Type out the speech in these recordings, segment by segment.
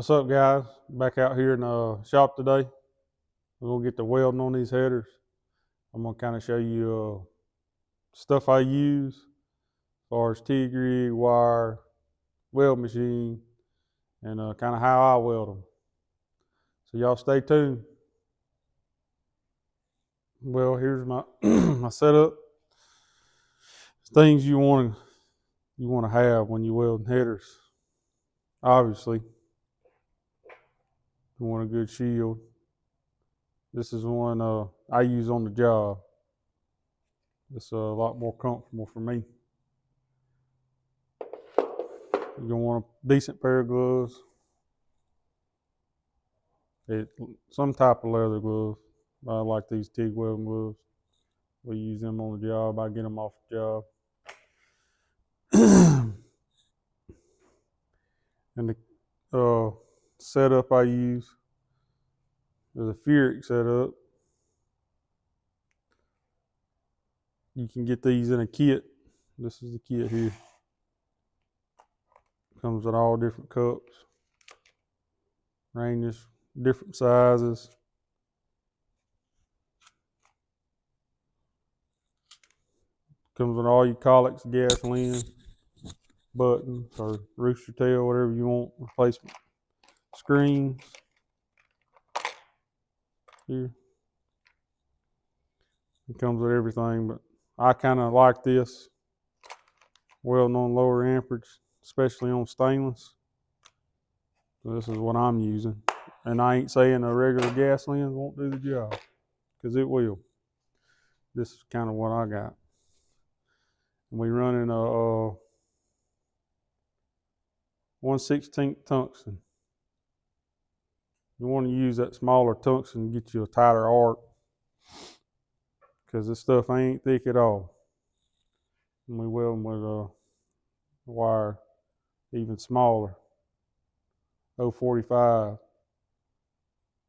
What's up, guys? Back out here in the shop today. We're gonna get the welding on these headers. I'm gonna kind of show you stuff I use as far as TIG rig, wire, weld machine, and kind of how I weld them. So y'all stay tuned. Well, here's my my setup. Things you want to have when you welding headers. Obviously, you want a good shield. This is one I use on the job. It's a lot more comfortable for me. You're gonna want a decent pair of gloves. Some type of leather gloves. I like these TIG welding gloves. We use them on the job. I get them off the job. And the setup I use is a Furick setup. You can get these in a kit. This is the kit here. Comes in all different cups. Ranges, different sizes. Comes with all your colics, gasoline, buttons, or rooster tail, whatever you want. Replacement screens. Here. It comes with everything, but I kind of like this. Welding on lower amperage, especially on stainless. So this is what I'm using. And I ain't saying a regular gasoline won't do the job, because it will. This is kind of what I got. We running a 1/16 tungsten. You want to use that smaller tungsten to get you a tighter arc, because this stuff ain't thick at all. And we weld them with a wire even smaller, 045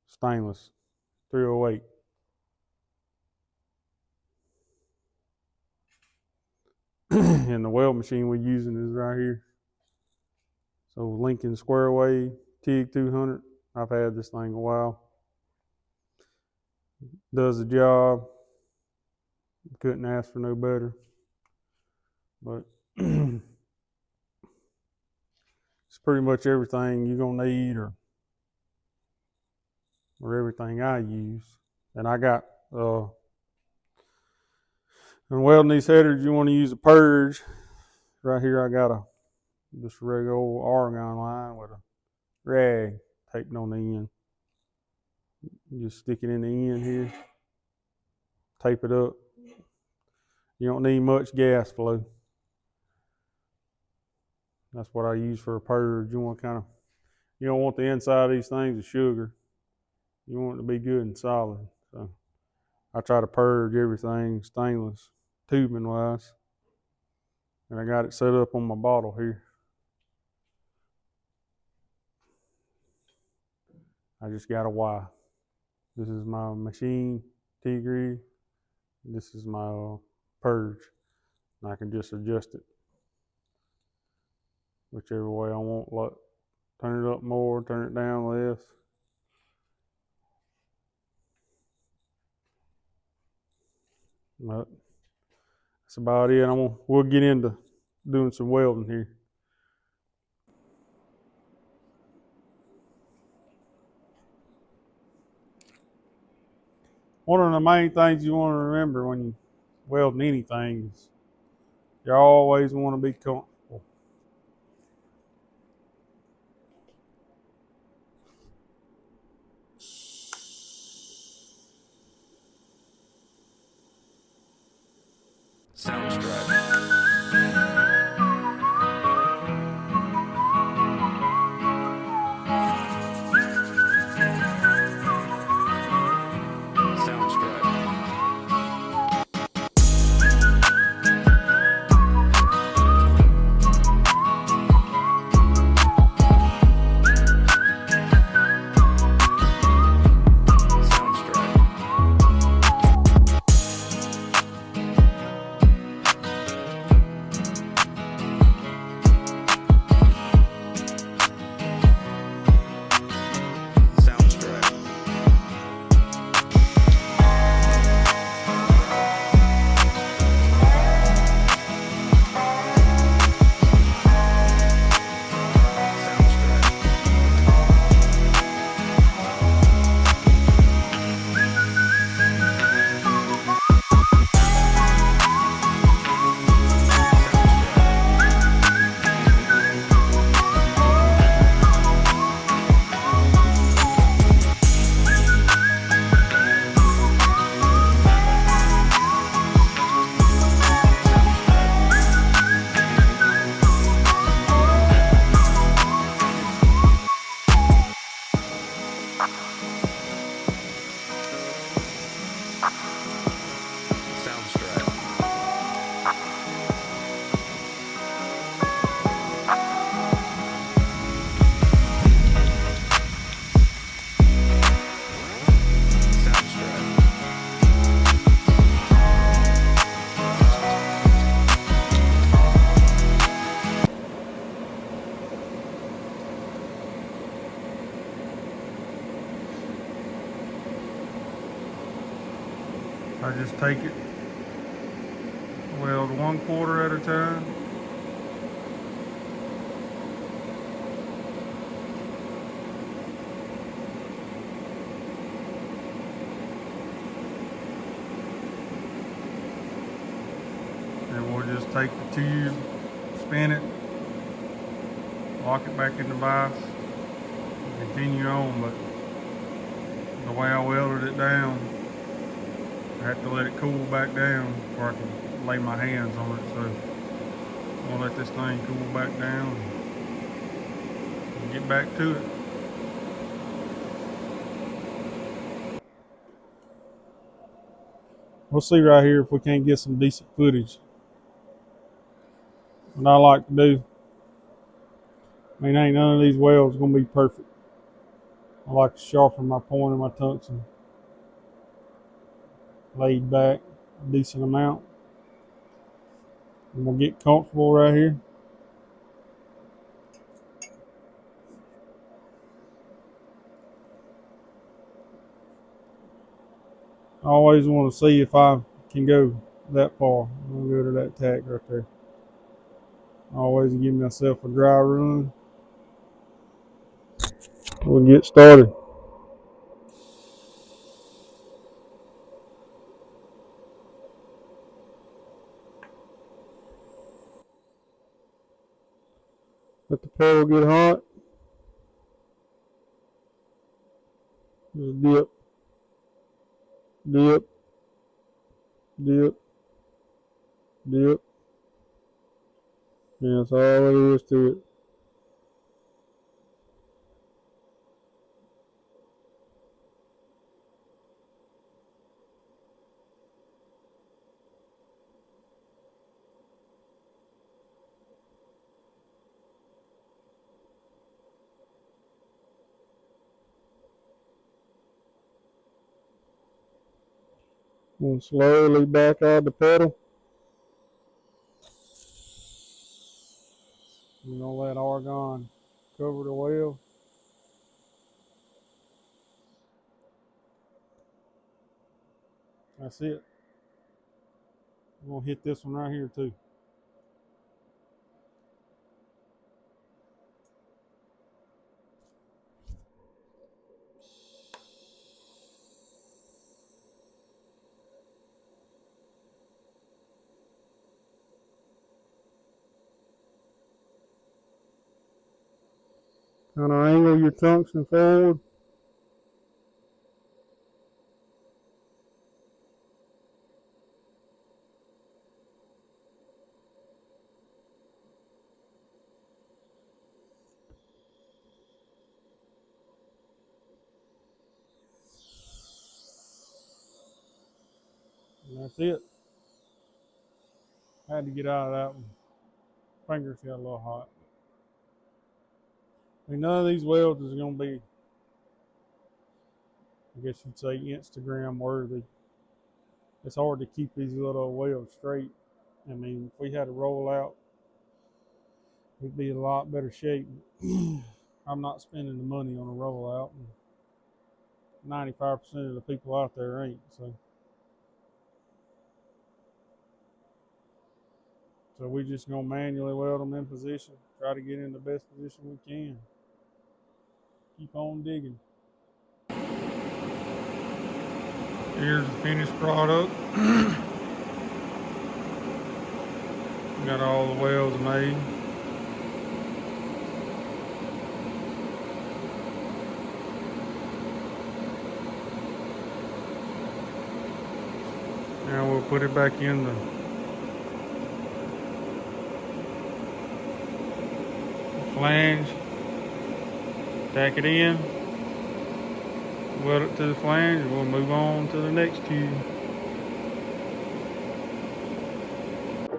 stainless, 308. And the weld machine we're using is right here. So Lincoln Square Wave TIG 200. I've had this thing a while. Does the job. Couldn't ask for no better. But it's pretty much everything you're gonna need, or everything I use. And I got when welding these headers, you want to use a purge. Right here I got just a regular old argon line with a rag taped on the end. You just stick it in the end here, tape it up. You don't need much gas flow. That's what I use for a purge. You don't want the inside of these things of sugar. You want it to be good and solid. So I try to purge everything stainless, tubing wise. And I got it set up on my bottle here. I just got a Y. This is my machine, TIG rig. This is my purge. And I can just adjust it whichever way I want. Like, turn it up more, turn it down less. But that's about it. We'll get into doing some welding here. One of the main things you want to remember when you welding anything is you always want to be comfortable. Soundstripe. I just take it, weld 1/4 at a time. And we'll just take the tube, spin it, lock it back in the vise, and continue on. But the way I welded it down, I have to let it cool back down before I can lay my hands on it. So I'm gonna let this thing cool back down and get back to it. We'll see right here if we can't get some decent footage. What I like to do, I mean, ain't none of these welds gonna be perfect. I like to sharpen my point and my tungsten laid back a decent amount. And we'll get comfortable right here. I always want to see if I can go that far. I'm gonna go to that tack right there. I always give myself a dry run. We'll get started. Let the pedal get hot. Just dip, dip, dip, dip. And that's all there is to it. And slowly back out the pedal. You're gonna let argon cover the weld. That's it. I'm gonna hit this one right here too. Kind of angle your tungsten forward. And that's it. I had to get out of that one. Fingers got a little hot. I mean, none of these welds is going to be, I guess you'd say, Instagram worthy. It's hard to keep these little welds straight. I mean, if we had to roll out, we'd be in a lot better shape. I'm not spending the money on a rollout. 95% of the people out there ain't. So we're just going to manually weld them in position, try to get in the best position we can. Keep on digging. Here's the finished product. Got all the welds made. Now we'll put it back in the flange, tack it in, weld it to the flange, and we'll move on to the next tube.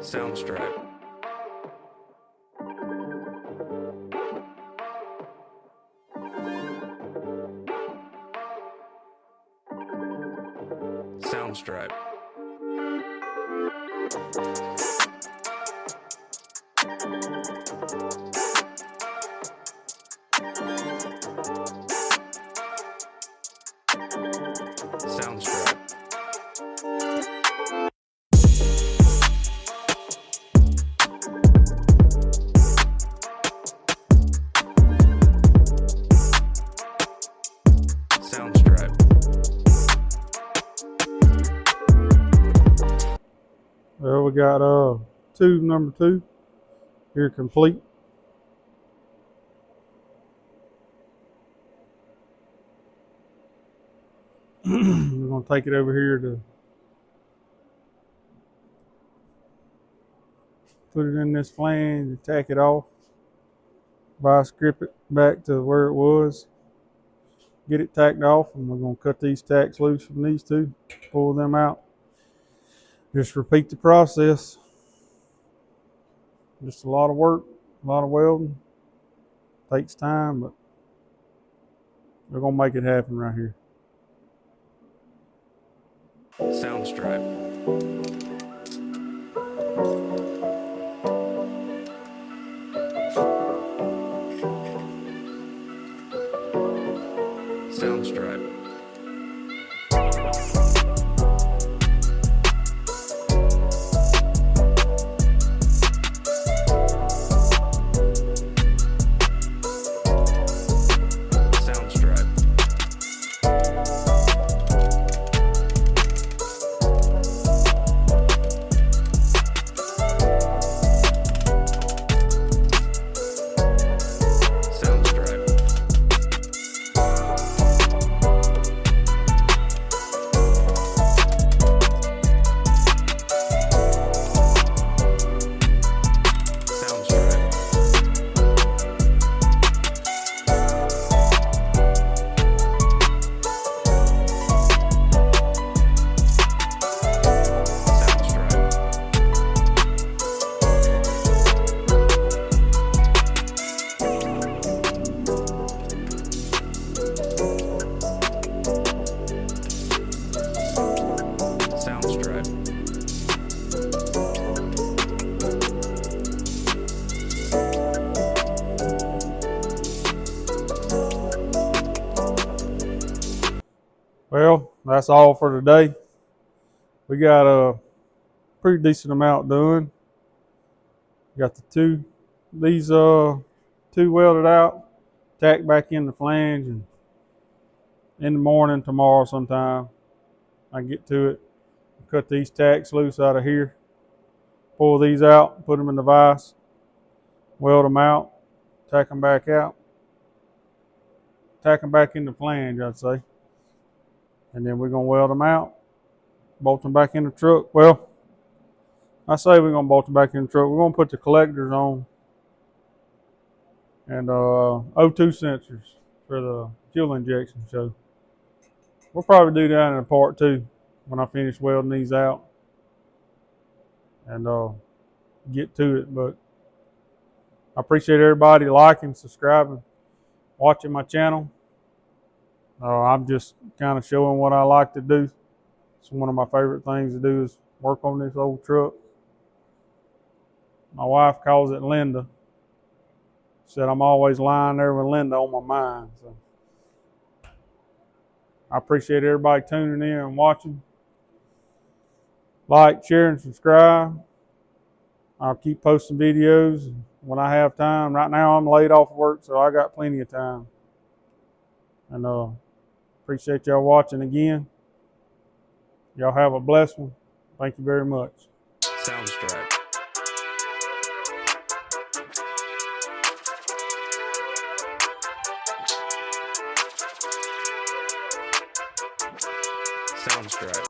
Soundstripe. Soundstripe. Soundstripe. we got tube number 2 here complete. We're going to take it over here to put it in this flange and tack it off. Vice grip it back to where it was. Get it tacked off, and we're going to cut these tacks loose from these two, pull them out. Just repeat the process. Just a lot of work, a lot of welding. Takes time, but we're going to make it happen right here. Sound stripe. Sound stripe. Sound stripe. Sound stripe. Sound stripe. Sound stripe. Sound stripe. Well, that's all for today. We got a pretty decent amount done. Got these two welded out, tacked back in the flange, and in the morning tomorrow sometime I get to it. Cut these tacks loose out of here, pull these out, put them in the vise, weld them out, tack them back out, tack them back in the flange, I'd say. And then we're going to weld them out, bolt them back in the truck. Well, I say we're going to bolt them back in the truck. We're going to put the collectors on and O2 sensors for the fuel injection. So we'll probably do that in a part 2 when I finish welding these out and get to it. But I appreciate everybody liking, subscribing, watching my channel. I'm just kind of showing what I like to do. It's one of my favorite things to do is work on this old truck. My wife calls it Linda. Said I'm always lying there with Linda on my mind. So I appreciate everybody tuning in and watching. Like, share, and subscribe. I'll keep posting videos when I have time. Right now I'm laid off work, so I got plenty of time. And appreciate y'all watching again. Y'all have a blessed one. Thank you very much. Sound stripe. Sound stripe.